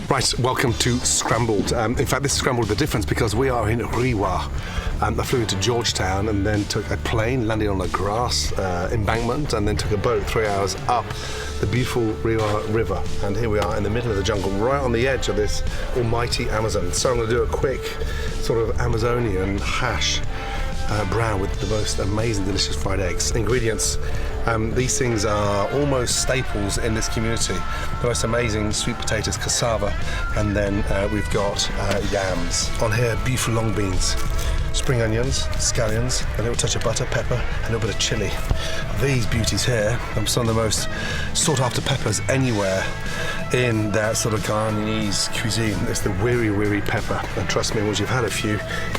Right, welcome to Scrambled. In fact, this is Scrambled with a difference because we are in Rewa. I flew into Georgetown and then took a plane, landed on a grass embankment, and then took a boat 3 hours up the beautiful Rewa River. And here we are in the middle of the jungle, right on the edge of this almighty Amazon. So I'm going to do a quick sort of Amazonian hash brown with the most amazing, delicious fried eggs. Ingredients. These things are almost staples in this community. The most amazing sweet potatoes, cassava, and then we've got yams. On here, beautiful long beans, spring onions, scallions, a little touch of butter, pepper, a little bit of chili. These beauties here are some of the most sought after peppers anywhere in that sort of Guyanese cuisine. It's the weary pepper, and trust me, once you've had a few,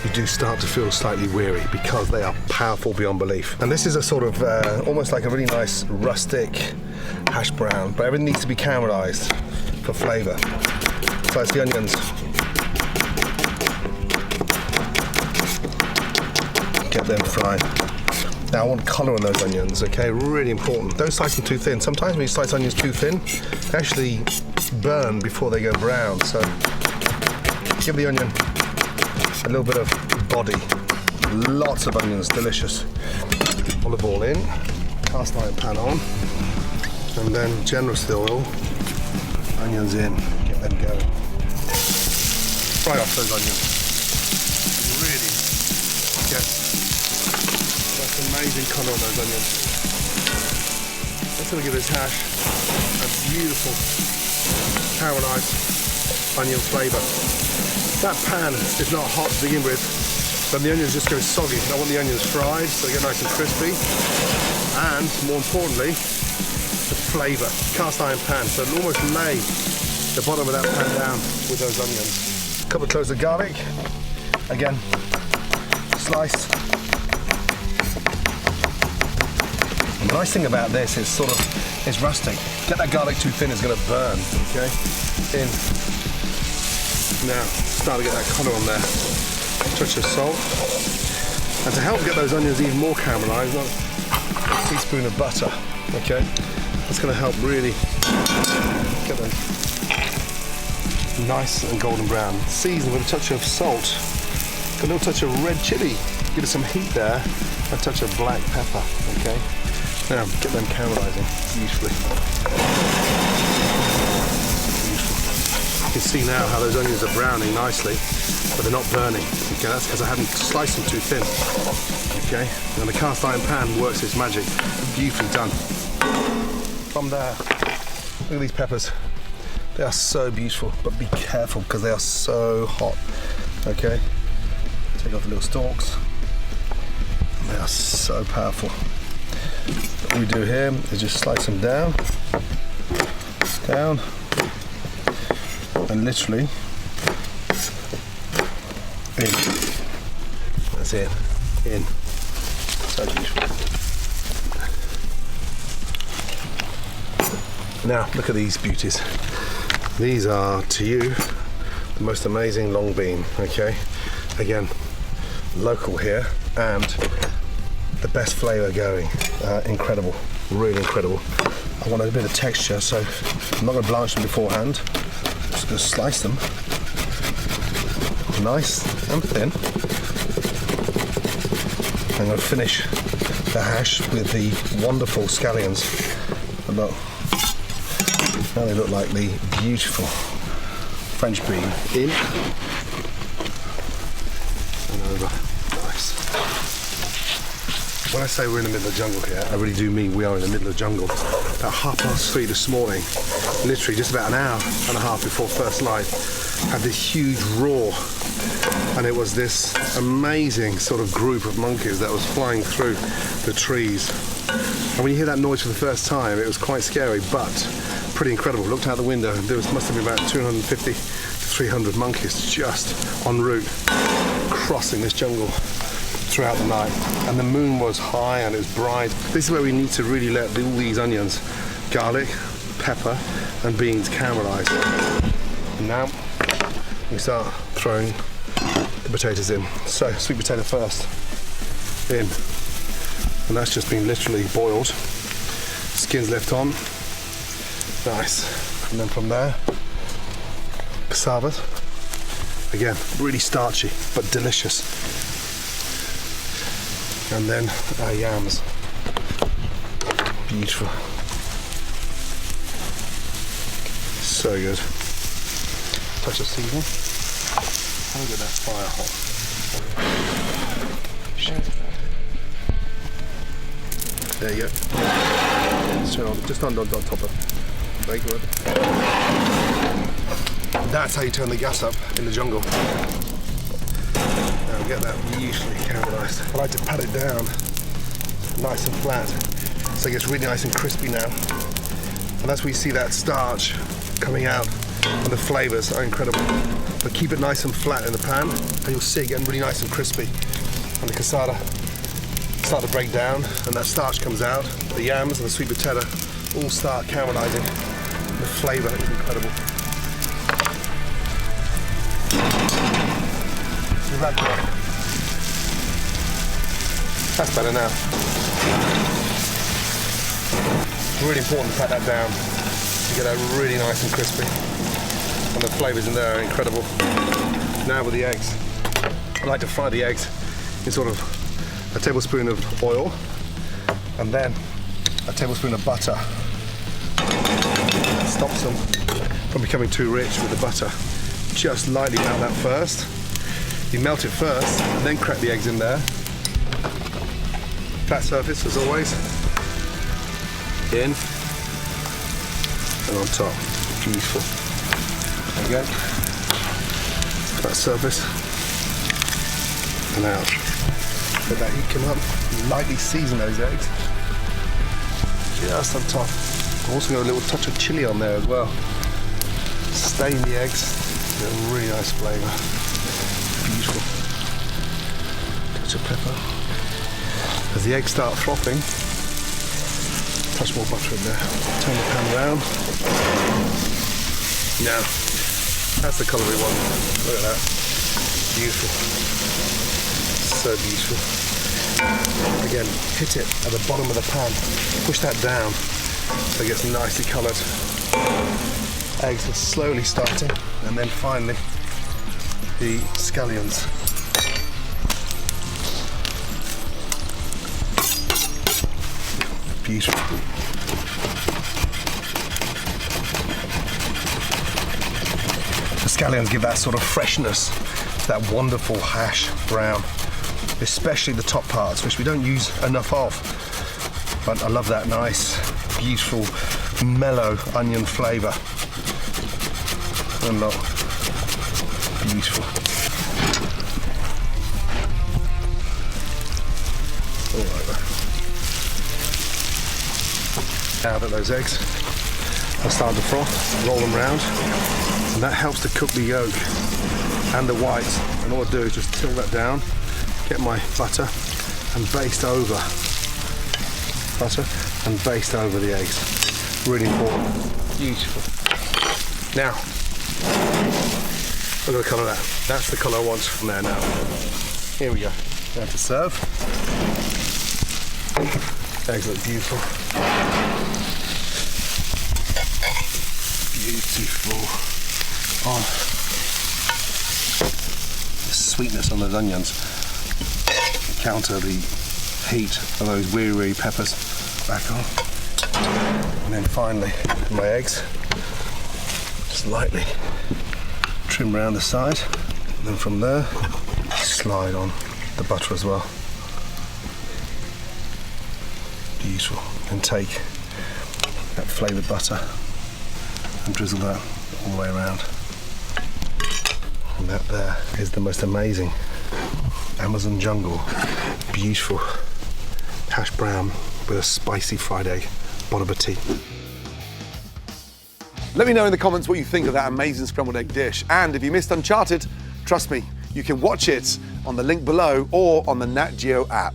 you do start to feel slightly weary because they are powerful beyond belief. And this is a sort of almost like a really nice rustic hash brown, but everything needs to be caramelized for flavor. Slice the onions. Get them fried. Now I want colour on those onions, okay? Really important. Don't slice them too thin. Sometimes when you slice onions too thin, they actually burn before they go brown. So give the onion a little bit of body. Lots of onions, delicious. Olive oil in, cast iron pan on, and then generous oil, onions in, get them going. Fry off those onions. Really get amazing colour on those onions. That's going to give this hash a beautiful caramelised onion flavour. That pan is not hot to begin with, but the onions just go soggy. I want the onions fried so they get nice and crispy, and more importantly, the flavour. Cast iron pan, so it'll almost lay the bottom of that pan down with those onions. A couple of cloves of garlic, again, sliced. The nice thing about this is it's rustic. Get that garlic too thin, it's going to burn, okay? In. Now, start to get that colour on there. Touch of salt. And to help get those onions even more caramelised, a teaspoon of butter, okay? That's going to help really get them nice and golden brown. Season with a touch of salt. A little touch of red chilli. Give it some heat there. A touch of black pepper, okay? Now, get them caramelising beautifully. Beautiful. You can see now how those onions are browning nicely, but they're not burning. Okay, that's because I haven't sliced them too thin. Okay, and the cast iron pan works its magic. Beautifully done. From there, look at these peppers. They are so beautiful, but be careful because they are so hot. Okay, take off the little stalks. They are so powerful. What we do here is just slice them down, and literally in. That's it, in. So beautiful. Now look at these beauties. These are, to you, the most amazing long bean. Okay, again, local here, and the best flavour going. Incredible, really incredible. I want a bit of texture, so I'm not going to blanch them beforehand. I'm just going to slice them nice and thin. I'm going to finish the hash with the wonderful scallions. Look, now they look like the beautiful French bean in and over. Nice. When I say we're in the middle of the jungle here, I really do mean we are in the middle of the jungle. At 3:30 this morning, literally just about an hour and a half before first light, had this huge roar, and it was this amazing sort of group of monkeys that was flying through the trees. And when you hear that noise for the first time, it was quite scary, but pretty incredible. Looked out the window, and there must have been about 250 to 300 monkeys just en route, crossing this jungle throughout the night. And the moon was high and it was bright. This is where we need to really let all these onions, garlic, pepper and beans caramelise. And now we start throwing the potatoes in. So sweet potato first in, and that's just been literally boiled. Skin's left on. Nice. And then from there Cassavas. Again, really starchy, but delicious. And then our yams. Beautiful. So good. Touch of seasoning. How good that fire hot. There you go. Straight on, just on top of it. Very good. That's how you turn the gas up in the jungle. Now get that beautifully caramelised. I like to pat it down nice and flat so it gets really nice and crispy now. And that's where you see that starch coming out and the flavours are incredible. But keep it nice and flat in the pan and you'll see it getting really nice and crispy. And the cassava start to break down and that starch comes out. The yams and the sweet potato all start caramelising. The flavour is incredible. That's better now. It's really important to pat that down to get that really nice and crispy. And the flavours in there are incredible. Now with the eggs. I like to fry the eggs in sort of a tablespoon of oil and then a tablespoon of butter. That stops them from becoming too rich with the butter. Just lightly melt that first. You melt it first and then crack the eggs in there. Flat surface as always. In and on top. Beautiful. There you go. Flat surface and out. Let that heat come up. Lightly season those eggs. Just on top. I'm also got a little touch of chili on there as well. Stain the eggs. Get a really nice flavour. Beautiful. Touch of pepper. As the eggs start frothing, touch more butter in there. Turn the pan around. Now, that's the colour we want. Look at that. Beautiful. So beautiful. Again, hit it at the bottom of the pan. Push that down so it gets nicely coloured. Eggs are slowly starting, and then finally the scallions. Beautiful. The scallions give that sort of freshness, that wonderful hash brown, especially the top parts, which we don't use enough of. But I love that nice, beautiful, mellow onion flavour. And look, beautiful. All over. Now that those eggs are starting to froth, roll them round, and that helps to cook the yolk and the whites. And all I do is just tilt that down, get my butter and baste over. Butter and baste over the eggs. Really important. Beautiful. Now, look at the colour of that. That's the colour I want from there now. Here we go. Now to serve. Eggs look beautiful. Beautiful. Oh, the sweetness on those onions counter the heat of those weary peppers. Back on. And then finally, my eggs. Just lightly trim around the side. And then from there, slide on the butter as well. Beautiful. And take that flavoured butter and drizzle that all the way around. And that there is the most amazing Amazon jungle, beautiful hash brown with a spicy fried egg. Bon appetit. Let me know in the comments what you think of that amazing scrambled egg dish. And if you missed Uncharted, trust me, you can watch it on the link below or on the Nat Geo app.